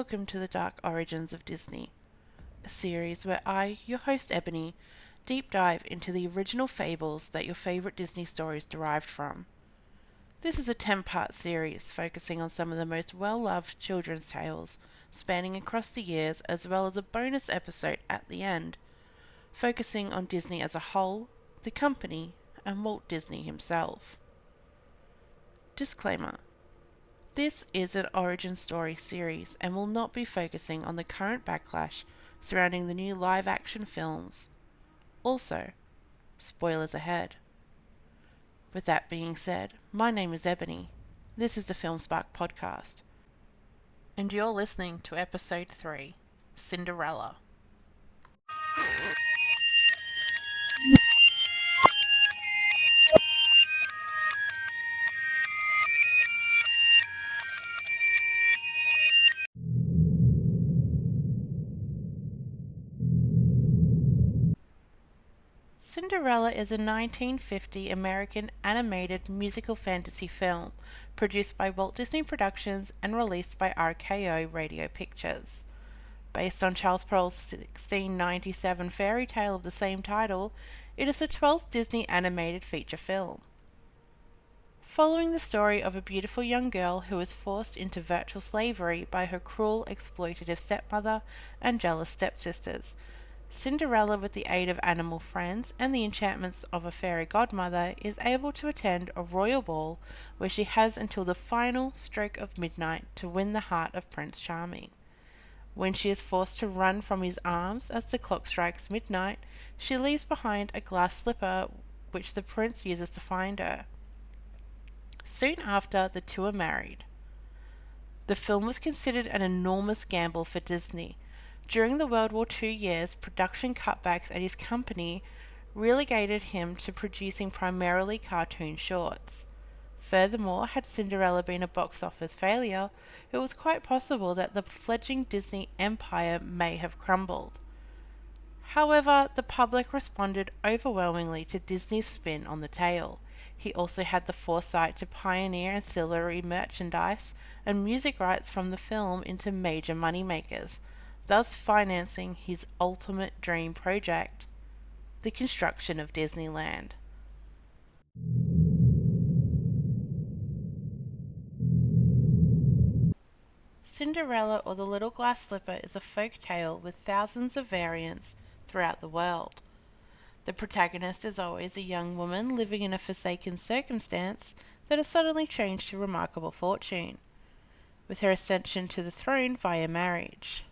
welcome to the Dark Origins of Disney, a series where I, your host Ebony, deep dive into the original fables that your favourite Disney stories derived from. This is a 10-part series focusing on some of the most well-loved children's tales, spanning across the years, as well as a bonus episode at the end, focusing on Disney as a whole, the company, and Walt Disney himself. Disclaimer: this is an origin story series and will not be focusing on the current backlash surrounding the new live-action films. Also, spoilers ahead. With that being said, my name is Ebony. This is the Film Spark podcast. And you're listening to episode 3, Cinderella. Cinderella is a 1950 American animated musical fantasy film produced by Walt Disney Productions and released by RKO Radio Pictures. Based on Charles Perrault's 1697 fairy tale of the same title, it is the 12th Disney animated feature film. Following the story of a beautiful young girl who is forced into virtual slavery by her cruel, exploitative stepmother and jealous stepsisters, Cinderella, with the aid of animal friends and the enchantments of a fairy godmother, is able to attend a royal ball where she has until the final stroke of midnight to win the heart of Prince Charming. When she is forced to run from his arms as the clock strikes midnight, she leaves behind a glass slipper which the prince uses to find her. Soon after, the two are married. The film was considered an enormous gamble for Disney. During the World War II years, production cutbacks at his company relegated him to producing primarily cartoon shorts. Furthermore, had Cinderella been a box office failure, it was quite possible that the fledgling Disney empire may have crumbled. However, the public responded overwhelmingly to Disney's spin on the tale. He also had the foresight to pioneer ancillary merchandise and music rights from the film into major moneymakers, thus financing his ultimate dream project, the construction of Disneyland. Cinderella, or the Little Glass Slipper, is a folk tale with thousands of variants throughout the world. The protagonist is always a young woman living in a forsaken circumstance that has suddenly changed to remarkable fortune, with her ascension to the throne via marriage.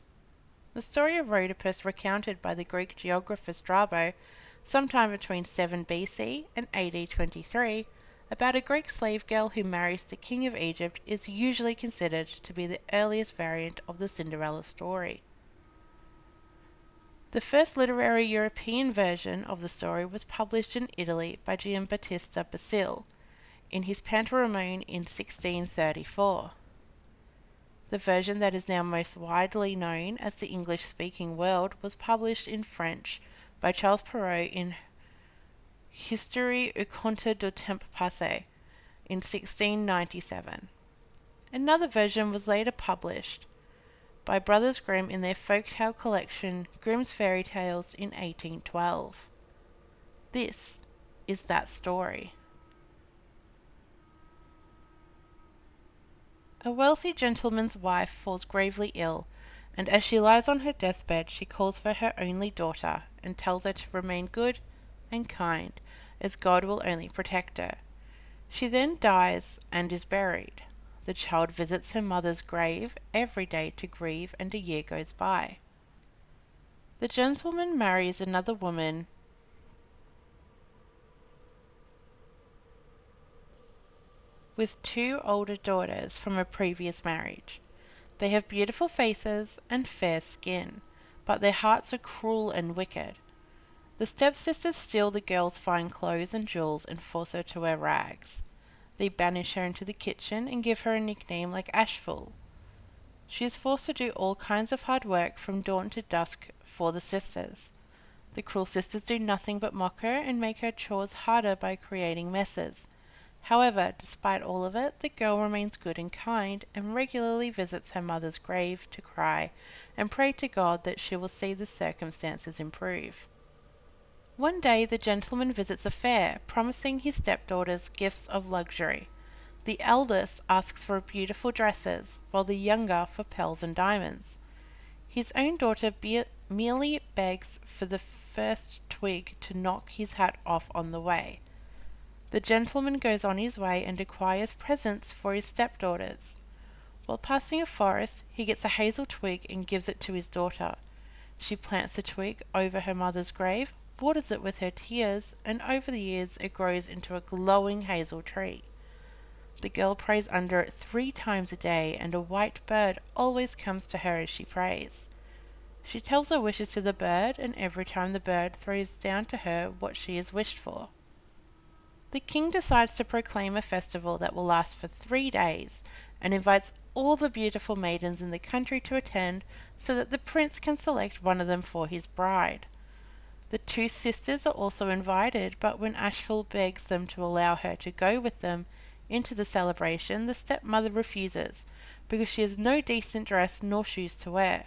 The story of Rhodopus, recounted by the Greek geographer Strabo sometime between 7 BC and AD 23, about a Greek slave girl who marries the king of Egypt, is usually considered to be the earliest variant of the Cinderella story. The first literary European version of the story was published in Italy by Giambattista Basile in his Pantomime in 1634. The version that is now most widely known as the English-speaking world was published in French by Charles Perrault in Histoire ou conte du temps passé in 1697. Another version was later published by Brothers Grimm in their folktale collection Grimm's Fairy Tales in 1812. This is that story. A wealthy gentleman's wife falls gravely ill, and as she lies on her deathbed, she calls for her only daughter and tells her to remain good and kind, as God will only protect her. She then dies and is buried. The child visits her mother's grave every day to grieve, and a year goes by. The gentleman marries another woman with 2 older daughters from a previous marriage. They have beautiful faces and fair skin, but their hearts are cruel and wicked. The stepsisters steal the girl's fine clothes and jewels and force her to wear rags. They banish her into the kitchen and give her a nickname like Ashful. She is forced to do all kinds of hard work from dawn to dusk for the sisters. The cruel sisters do nothing but mock her and make her chores harder by creating messes. However, despite all of it, the girl remains good and kind and regularly visits her mother's grave to cry and pray to God that she will see the circumstances improve. One day the gentleman visits a fair, promising his stepdaughters gifts of luxury. The eldest asks for beautiful dresses, while the younger for pearls and diamonds. His own daughter merely begs for the first twig to knock his hat off on the way. The gentleman goes on his way and acquires presents for his stepdaughters. While passing a forest, he gets a hazel twig and gives it to his daughter. She plants the twig over her mother's grave, waters it with her tears, and over the years it grows into a glowing hazel tree. The girl prays under it 3 times a day, and a white bird always comes to her as she prays. She tells her wishes to the bird, and every time the bird throws down to her what she has wished for. The king decides to proclaim a festival that will last for 3 days, and invites all the beautiful maidens in the country to attend so that the prince can select one of them for his bride. The 2 sisters are also invited, but when Ashful begs them to allow her to go with them into the celebration, the stepmother refuses, because she has no decent dress nor shoes to wear.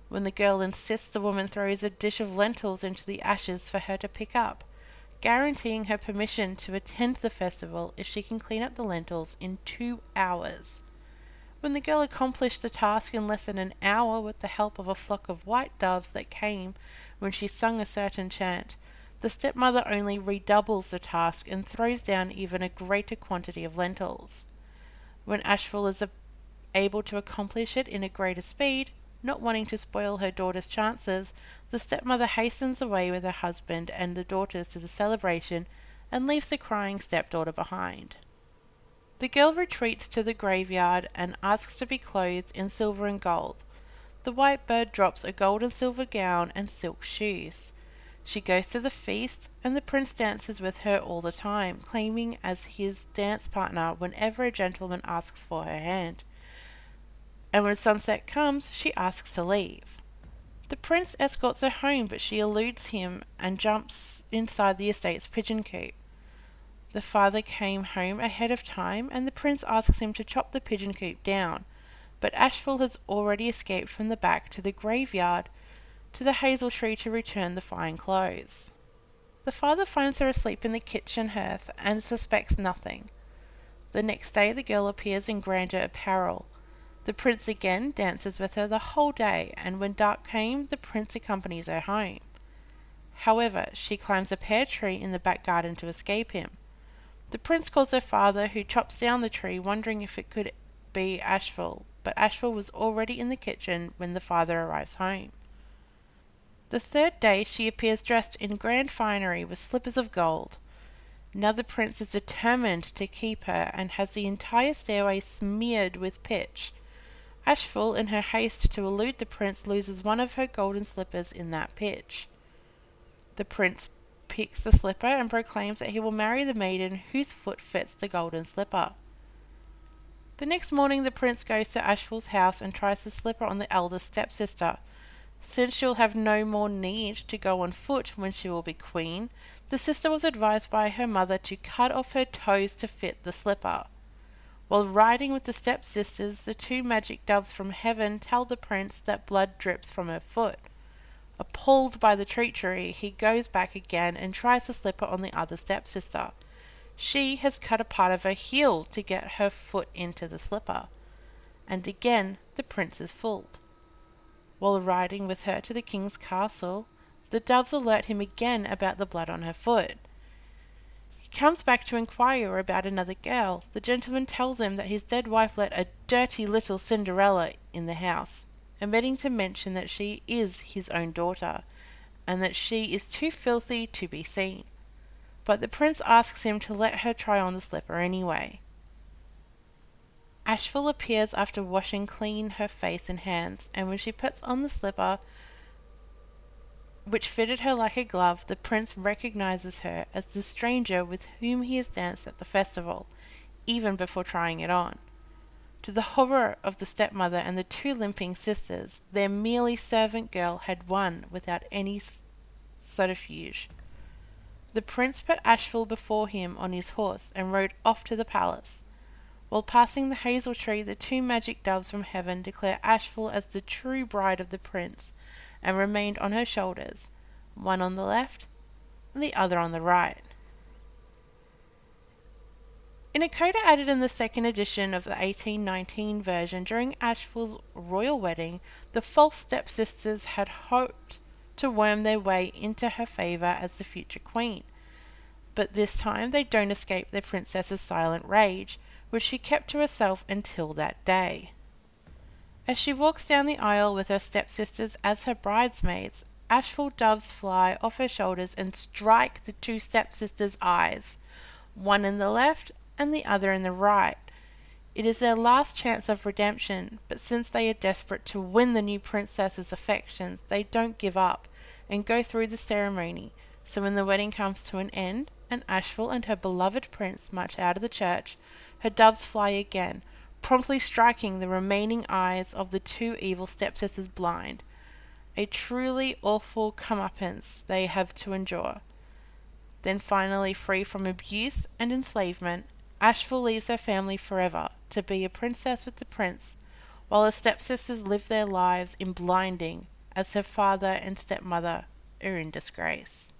When the girl insists, the woman throws a dish of lentils into the ashes for her to pick up, guaranteeing her permission to attend the festival if she can clean up the lentils in 2 hours. When the girl accomplished the task in less than an hour with the help of a flock of white doves that came when she sung a certain chant, the stepmother only redoubles the task and throws down even a greater quantity of lentils. When Ashful is able to accomplish it in a greater speed, not wanting to spoil her daughter's chances, the stepmother hastens away with her husband and the daughters to the celebration and leaves the crying stepdaughter behind. The girl retreats to the graveyard and asks to be clothed in silver and gold. The white bird drops a gold and silver gown and silk shoes. She goes to the feast, and the prince dances with her all the time, claiming as his dance partner whenever a gentleman asks for her hand. And when sunset comes, she asks to leave. The prince escorts her home, but she eludes him and jumps inside the estate's pigeon coop. The father came home ahead of time, and the prince asks him to chop the pigeon coop down, but Ashful has already escaped from the back to the graveyard to the hazel tree to return the fine clothes. The father finds her asleep in the kitchen hearth and suspects nothing. The next day the girl appears in grander apparel. The prince again dances with her the whole day, and when dark came, the prince accompanies her home. However, she climbs a pear tree in the back garden to escape him. The prince calls her father, who chops down the tree, wondering if it could be Ashful, but Ashful was already in the kitchen when the father arrives home. The 3rd day she appears dressed in grand finery with slippers of gold. Now the prince is determined to keep her and has the entire stairway smeared with pitch. Ashful, in her haste to elude the prince, loses one of her golden slippers in that pitch. The prince picks the slipper and proclaims that he will marry the maiden whose foot fits the golden slipper. The next morning the prince goes to Ashful's house and tries the slipper on the eldest stepsister. Since she will have no more need to go on foot when she will be queen, the sister was advised by her mother to cut off her toes to fit the slipper. While riding with the stepsisters, the 2 magic doves from heaven tell the prince that blood drips from her foot. Appalled by the treachery, he goes back again and tries the slipper on the other stepsister. She has cut a part of her heel to get her foot into the slipper. And again the prince is fooled. While riding with her to the king's castle, the doves alert him again about the blood on her foot. He comes back to inquire about another girl. The gentleman tells him that his dead wife let a dirty little Cinderella in the house, omitting to mention that she is his own daughter, and that she is too filthy to be seen. But the prince asks him to let her try on the slipper anyway. Ashful appears after washing clean her face and hands, and when she puts on the slipper, which fitted her like a glove, the prince recognizes her as the stranger with whom he has danced at the festival, even before trying it on. To the horror of the stepmother and the 2 limping sisters, their merely servant girl had won without any subterfuge. The prince put Ashful before him on his horse and rode off to the palace. While passing the hazel tree, the two magic doves from heaven declare Ashful as the true bride of the prince, and remained on her shoulders, one on the left and the other on the right. In a coda added in the second edition of the 1819 version, during Ashful's royal wedding, the false stepsisters had hoped to worm their way into her favour as the future queen. But this time they don't escape the princess's silent rage, which she kept to herself until that day. As she walks down the aisle with her stepsisters as her bridesmaids, Ashful doves fly off her shoulders and strike the two stepsisters' eyes, one in the left and the other in the right. It is their last chance of redemption, but since they are desperate to win the new princess's affections, they don't give up and go through the ceremony. So when the wedding comes to an end and Ashful and her beloved prince march out of the church, her doves fly again, promptly striking the remaining eyes of the two evil stepsisters blind. A truly awful comeuppance they have to endure. Then finally free from abuse and enslavement, Ashful leaves her family forever to be a princess with the prince, while her stepsisters live their lives in blinding as her father and stepmother are in disgrace.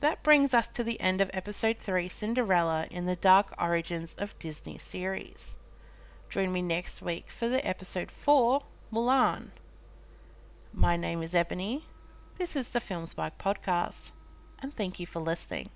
That brings us to the end of episode 3, Cinderella in the Dark Origins of Disney series. Join me next week for the episode 4, Mulan. My name is Ebony. This is the Film Spark podcast, and thank you for listening.